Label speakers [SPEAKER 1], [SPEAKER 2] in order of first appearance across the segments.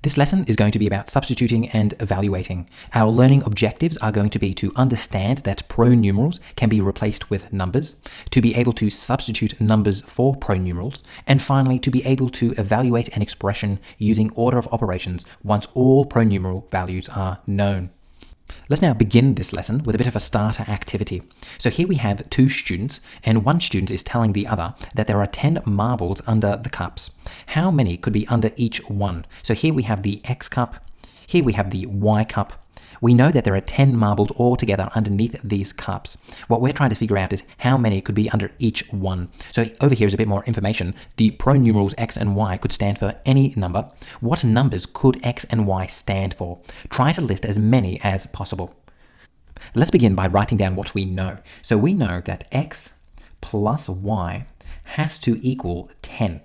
[SPEAKER 1] This lesson is going to be about substituting and evaluating. Our learning objectives are going to be to understand that pronumerals can be replaced with numbers, to be able to substitute numbers for pronumerals, and finally to be able to evaluate an expression using order of operations once all pronumeral values are known. Let's now begin this lesson with a bit of a starter activity. So here we have two students, and one student is telling the other that there are 10 marbles under the cups. How many could be under each one? So here we have the X cup, here we have the Y cup. We know that there are 10 marbles altogether underneath these cups. What we're trying to figure out is how many could be under each one. So over here is a bit more information. The pronumerals X and Y could stand for any number. What numbers could X and Y stand for? Try to list as many as possible. Let's begin by writing down what we know. So we know that X plus Y has to equal 10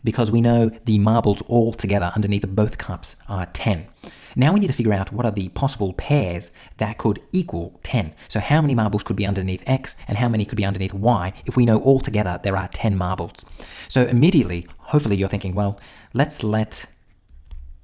[SPEAKER 1] because we know the marbles all together underneath both cups are 10. Now we need to figure out what are the possible pairs that could equal 10. So how many marbles could be underneath X and how many could be underneath Y if we know all together there are 10 marbles. So immediately, hopefully you're thinking, well, let's let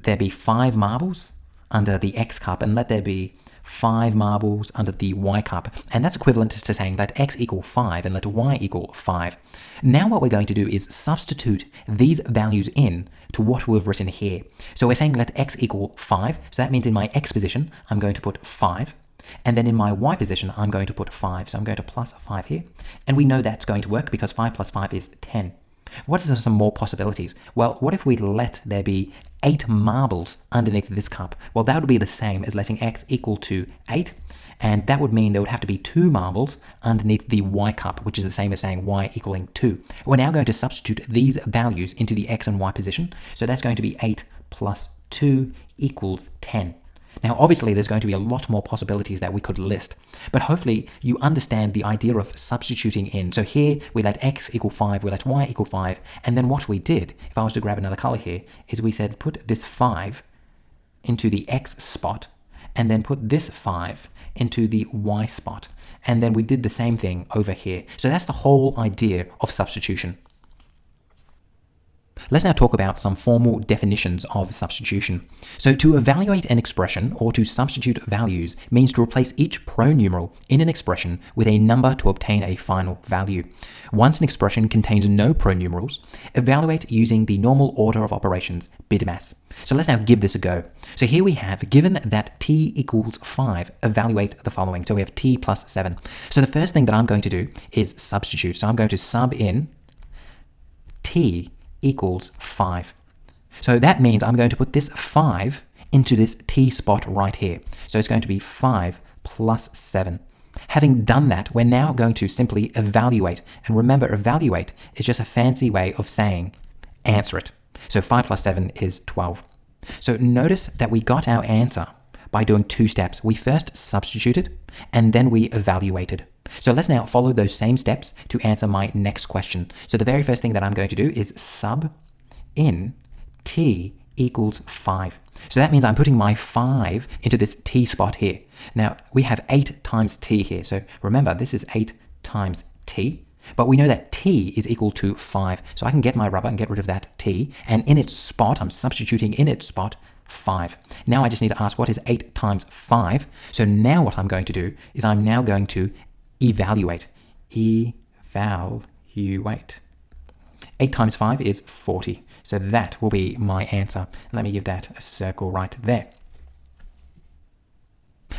[SPEAKER 1] there be 5 marbles under the X cup and let there be 5 marbles under the Y cup. And that's equivalent to saying let X equal 5 and let Y equal 5. Now what we're going to do is substitute these values in to what we've written here. So we're saying let X equal 5. So that means in my X position, I'm going to put 5. And then in my Y position, I'm going to put 5. So I'm going to plus 5 here. And we know that's going to work because 5 plus 5 is 10. What are some more possibilities? Well, what if we let there be 8 marbles underneath this cup? Well, that would be the same as letting X equal to 8. And that would mean there would have to be 2 marbles underneath the Y cup, which is the same as saying Y equaling 2. We're now going to substitute these values into the X and Y position. So that's going to be 8 plus 2 equals 10. Now, obviously, there's going to be a lot more possibilities that we could list, but hopefully you understand the idea of substituting in. So here we let X equal 5, we let Y equal 5, and then what we did, if I was to grab another color here, is we said put this 5 into the X spot, and then put this 5 into the Y spot. And then we did the same thing over here. So that's the whole idea of substitution. Let's now talk about some formal definitions of substitution. So to evaluate an expression or to substitute values means to replace each pronumeral in an expression with a number to obtain a final value. Once an expression contains no pronumerals, evaluate using the normal order of operations, BIDMAS. So let's now give this a go. So here we have, given that t equals 5, evaluate the following. So we have t plus 7. So the first thing that I'm going to do is substitute. So I'm going to sub in t equals 5. So that means I'm going to put this 5 into this t spot right here. So it's going to be 5 plus 7. Having done that, we're now going to simply evaluate. And remember, evaluate is just a fancy way of saying answer it. So 5 plus 7 is 12. So notice that we got our answer by doing 2 steps. We first substituted and then we evaluated. So let's now follow those same steps to answer my next question. So the very first thing that I'm going to do is sub in t equals 5. So that means I'm putting my 5 into this t spot here. Now we have 8 times t here. So remember, this is 8 times t, but we know that t is equal to 5. So I can get my rubber and get rid of that t, and in its spot, I'm substituting in its spot 5. Now I just need to ask what is 8 times 5. So now what I'm going to do is I'm now going to evaluate. Evaluate. 8 times 5 is 40. So that will be my answer. Let me give that a circle right there.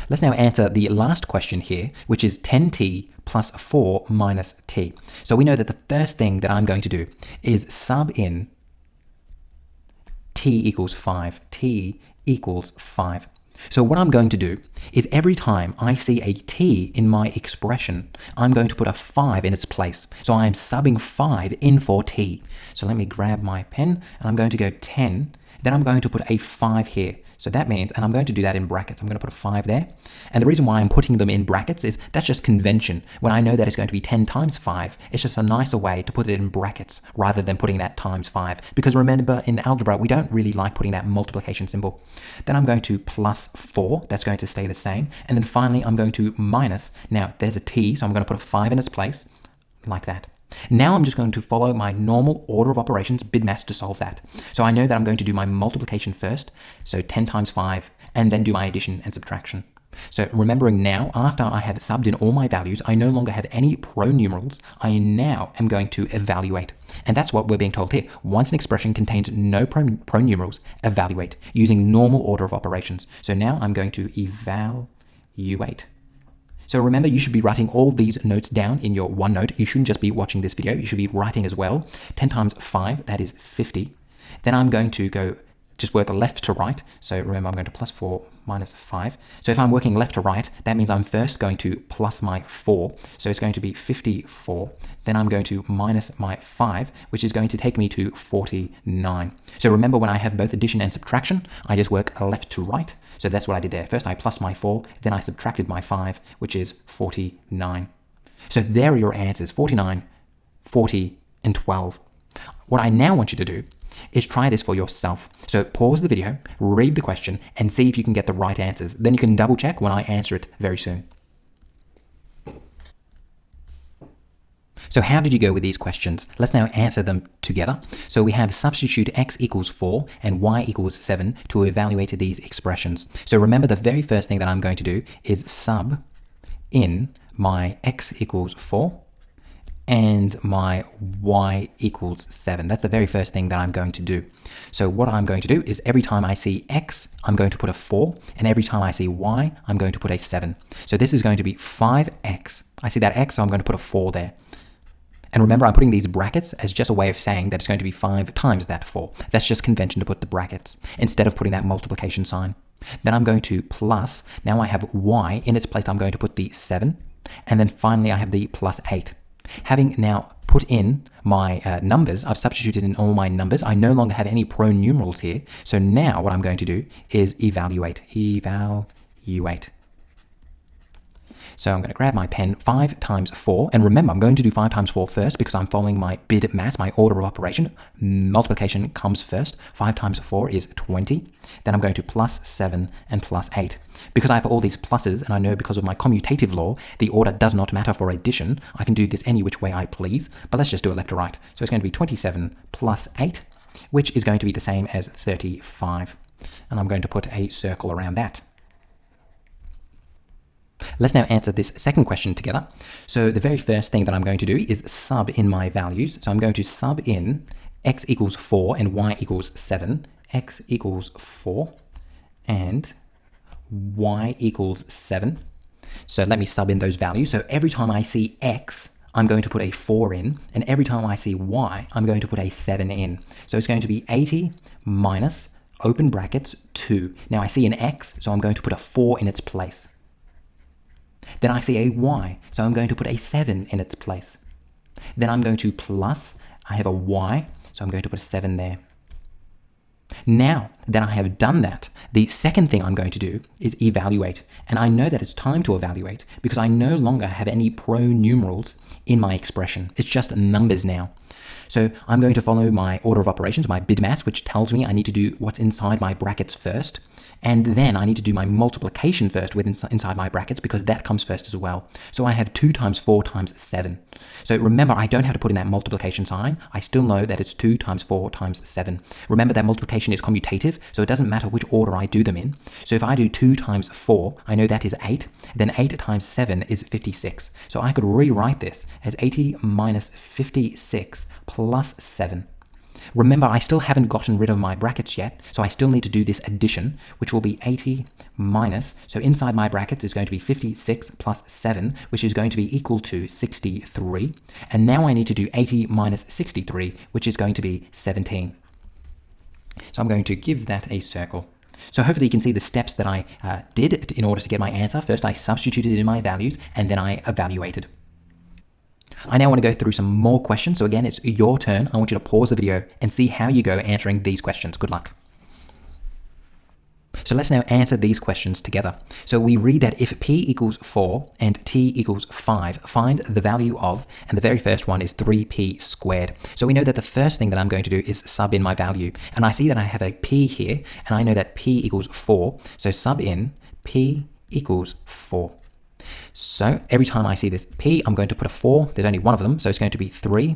[SPEAKER 1] Let's now answer the last question here, which is 10t plus 4 minus t. So we know that the first thing that I'm going to do is sub in t equals 5. T equals 5. So what I'm going to do is every time I see a t in my expression, I'm going to put a 5 in its place. So I'm subbing 5 in for t. So let me grab my pen and I'm going to go 10. Then I'm going to put a 5 here. So that means, and I'm going to do that in brackets, I'm going to put a 5 there. And the reason why I'm putting them in brackets is that's just convention. When I know that it's going to be 10 times 5, it's just a nicer way to put it in brackets rather than putting that times 5. Because remember, in algebra, we don't really like putting that multiplication symbol. Then I'm going to plus 4, that's going to stay the same. And then finally, I'm going to minus, now there's a t, so I'm going to put a 5 in its place, like that. Now I'm just going to follow my normal order of operations, BIDMAS, to solve that. So I know that I'm going to do my multiplication first, so 10 times 5, and then do my addition and subtraction. So remembering now, after I have subbed in all my values, I no longer have any pronumerals. I now am going to evaluate. And that's what we're being told here. Once an expression contains no pronumerals, evaluate using normal order of operations. So now I'm going to evaluate. So remember, you should be writing all these notes down in your OneNote. You shouldn't just be watching this video. You should be writing as well. 10 times 5, that is 50. Then I'm going to go just work left to right. So remember, I'm going to plus 4 minus 5. So if I'm working left to right, that means I'm first going to plus my 4. So it's going to be 54. Then I'm going to minus my 5, which is going to take me to 49. So remember, when I have both addition and subtraction, I just work left to right. So that's what I did there. First I plus my 4, then I subtracted my 5, which is 49. So there are your answers, 49, 40, and 12. What I now want you to do is try this for yourself. So pause the video, read the question, and see if you can get the right answers. Then you can double check when I answer it very soon. So how did you go with these questions? Let's now answer them together. So we have substitute x equals 4 and y equals 7 to evaluate these expressions. So remember, the very first thing that I'm going to do is sub in my x equals 4 and my y equals 7. That's the very first thing that I'm going to do. So what I'm going to do is every time I see x, I'm going to put a 4, and every time I see y, I'm going to put a 7. So this is going to be 5x. I see that x, so I'm going to put a 4 there. And remember, I'm putting these brackets as just a way of saying that it's going to be 5 times that 4. That's just convention to put the brackets instead of putting that multiplication sign. Then I'm going to plus. Now I have y. In its place, I'm going to put the 7. And then finally, I have the plus 8. Having now put in my numbers, I've substituted in all my numbers. I no longer have any pronumerals here. So now what I'm going to do is evaluate. Evaluate. So I'm going to grab my pen, 5 times 4, and remember, I'm going to do 5 times 4 first because I'm following my BIDMAS, my order of operation. Multiplication comes first. 5 times 4 is 20. Then I'm going to plus 7 and plus 8. Because I have all these pluses, and I know because of my commutative law, the order does not matter for addition, I can do this any which way I please, but let's just do it left to right. So it's going to be 27 plus 8, which is going to be the same as 35. And I'm going to put a circle around that. Let's now answer this second question together. So the very first thing that I'm going to do is sub in my values. So I'm going to sub in x equals 4 and y equals 7. X equals 4 and y equals 7. So let me sub in those values. So every time I see x, I'm going to put a 4 in, and every time I see y, I'm going to put a 7 in. So it's going to be 80 minus, open brackets, 2. Now I see an x, so I'm going to put a 4 in its place. Then I see a y, so I'm going to put a 7 in its place. Then I'm going to plus, I have a y, so I'm going to put a 7 there. Now that I have done that, the second thing I'm going to do is evaluate. And I know that it's time to evaluate because I no longer have any pronumerals in my expression. It's just numbers now. So I'm going to follow my order of operations, my BIDMAS, which tells me I need to do what's inside my brackets first. And then I need to do my multiplication first inside my brackets because that comes first as well. So I have 2 times 4 times 7. So remember, I don't have to put in that multiplication sign. I still know that it's 2 times 4 times 7. Remember that multiplication is commutative, so it doesn't matter which order I do them in. So if I do 2 times 4, I know that is 8. Then 8 times 7 is 56. So I could rewrite this as 80 minus 56 plus 7. Remember, I still haven't gotten rid of my brackets yet, so I still need to do this addition, which will be 80 minus, so inside my brackets is going to be 56 plus 7, which is going to be equal to 63. And now I need to do 80 minus 63, which is going to be 17. So I'm going to give that a circle. So hopefully you can see the steps that I did in order to get my answer. First, I substituted in my values, and then I evaluated. I now want to go through some more questions. So again, it's your turn. I want you to pause the video and see how you go answering these questions. Good luck. So let's now answer these questions together. So we read that if p equals 4 and t equals 5, find the value of, and the very first one is 3p squared. So we know that the first thing that I'm going to do is sub in my value. And I see that I have a p here, and I know that p equals 4. So sub in p equals 4. So every time I see this p, I'm going to put a 4. There's only one of them, so it's going to be 3,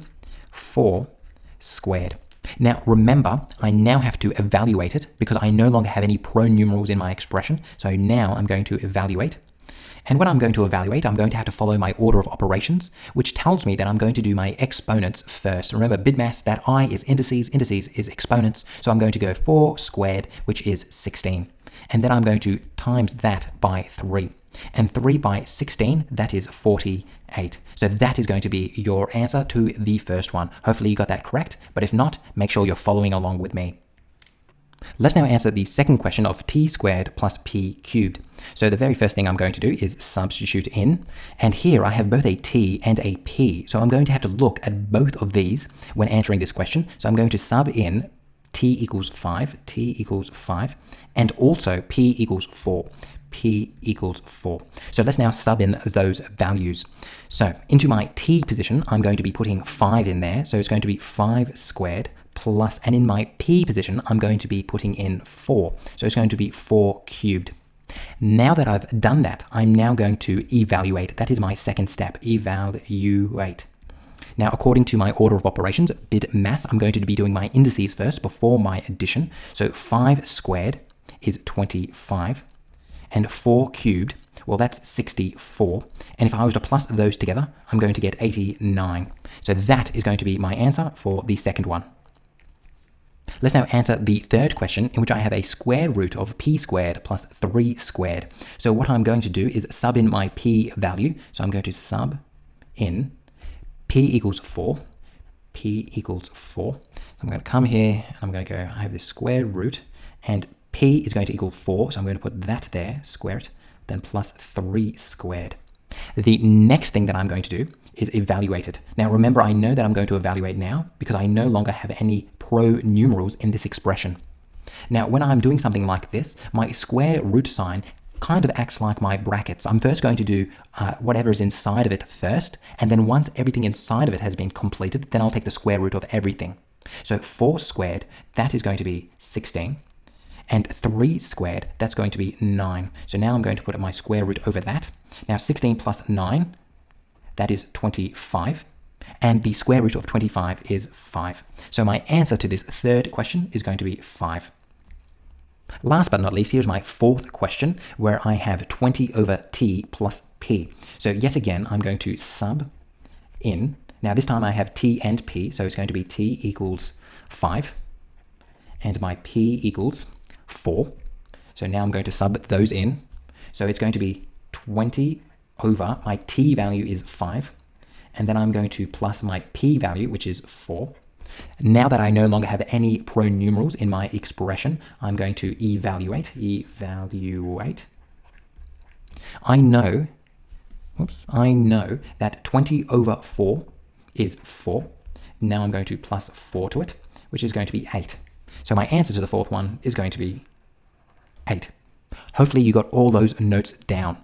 [SPEAKER 1] 4 squared. Now remember, I now have to evaluate it because I no longer have any pronumerals in my expression. So now I'm going to evaluate. And when I'm going to evaluate, I'm going to have to follow my order of operations, which tells me that I'm going to do my exponents first. Remember, BIDMAS, that I is indices, indices is exponents. So I'm going to go 4 squared, which is 16. And then I'm going to times that by 3. And 3 by 16, that is 48. So that is going to be your answer to the first one. Hopefully you got that correct, but if not, make sure you're following along with me. Let's now answer the second question of t squared plus p cubed. So the very first thing I'm going to do is substitute in, and here I have both a t and a p. So I'm going to have to look at both of these when answering this question. So I'm going to sub in t equals 5, and also p equals 4. P equals 4. So let's now sub in those values. So into my t position, I'm going to be putting 5 in there. So it's going to be 5 squared plus, and in my p position, I'm going to be putting in 4. So it's going to be 4 cubed. Now that I've done that, I'm now going to evaluate. That is my second step, evaluate. Now, according to my order of operations, BIDMAS, I'm going to be doing my indices first before my addition. So 5 squared is 25. And 4 cubed, well, that's 64. And if I was to plus those together, I'm going to get 89. So that is going to be my answer for the second one. Let's now answer the third question, in which I have a square root of p squared plus 3 squared. So what I'm going to do is sub in my p value. So I'm going to sub in p equals 4. P equals 4. So I'm going to come here, and I'm going to go, I have this square root, and p is going to equal 4, so I'm going to put that there, square it, then plus 3 squared. The next thing that I'm going to do is evaluate it. Now remember, I know that I'm going to evaluate now because I no longer have any pronumerals in this expression. Now when I'm doing something like this, my square root sign kind of acts like my brackets. I'm first going to do whatever is inside of it first, and then once everything inside of it has been completed, then I'll take the square root of everything. So 4 squared, that is going to be 16. And 3 squared, that's going to be 9. So now I'm going to put my square root over that. Now 16 plus 9, that is 25. And the square root of 25 is 5. So my answer to this third question is going to be 5. Last but not least, here's my fourth question, where I have 20 over t plus p. So yet again, I'm going to sub in. Now this time I have t and p, so it's going to be t equals 5. And my p equals 4. So now I'm going to sub those in. So it's going to be 20 over, my t value is 5. And then I'm going to plus my p value, which is 4. Now that I no longer have any pronumerals in my expression, I'm going to evaluate. I know that 20 over 4 is 4. Now I'm going to plus 4 to it, which is going to be 8. So my answer to the fourth one is going to be 8. Hopefully you got all those notes down.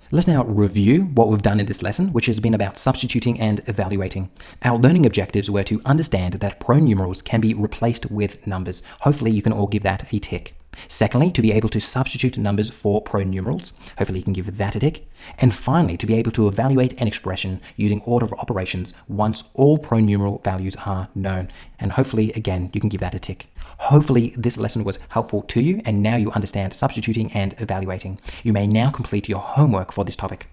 [SPEAKER 1] Let's now review what we've done in this lesson, which has been about substituting and evaluating. Our learning objectives were to understand that pronumerals can be replaced with numbers. Hopefully you can all give that a tick. Secondly, to be able to substitute numbers for pronumerals. Hopefully you can give that a tick. And finally, to be able to evaluate an expression using order of operations once all pronumeral values are known. And hopefully, again, you can give that a tick. Hopefully this lesson was helpful to you, and now you understand substituting and evaluating. You may now complete your homework for this topic.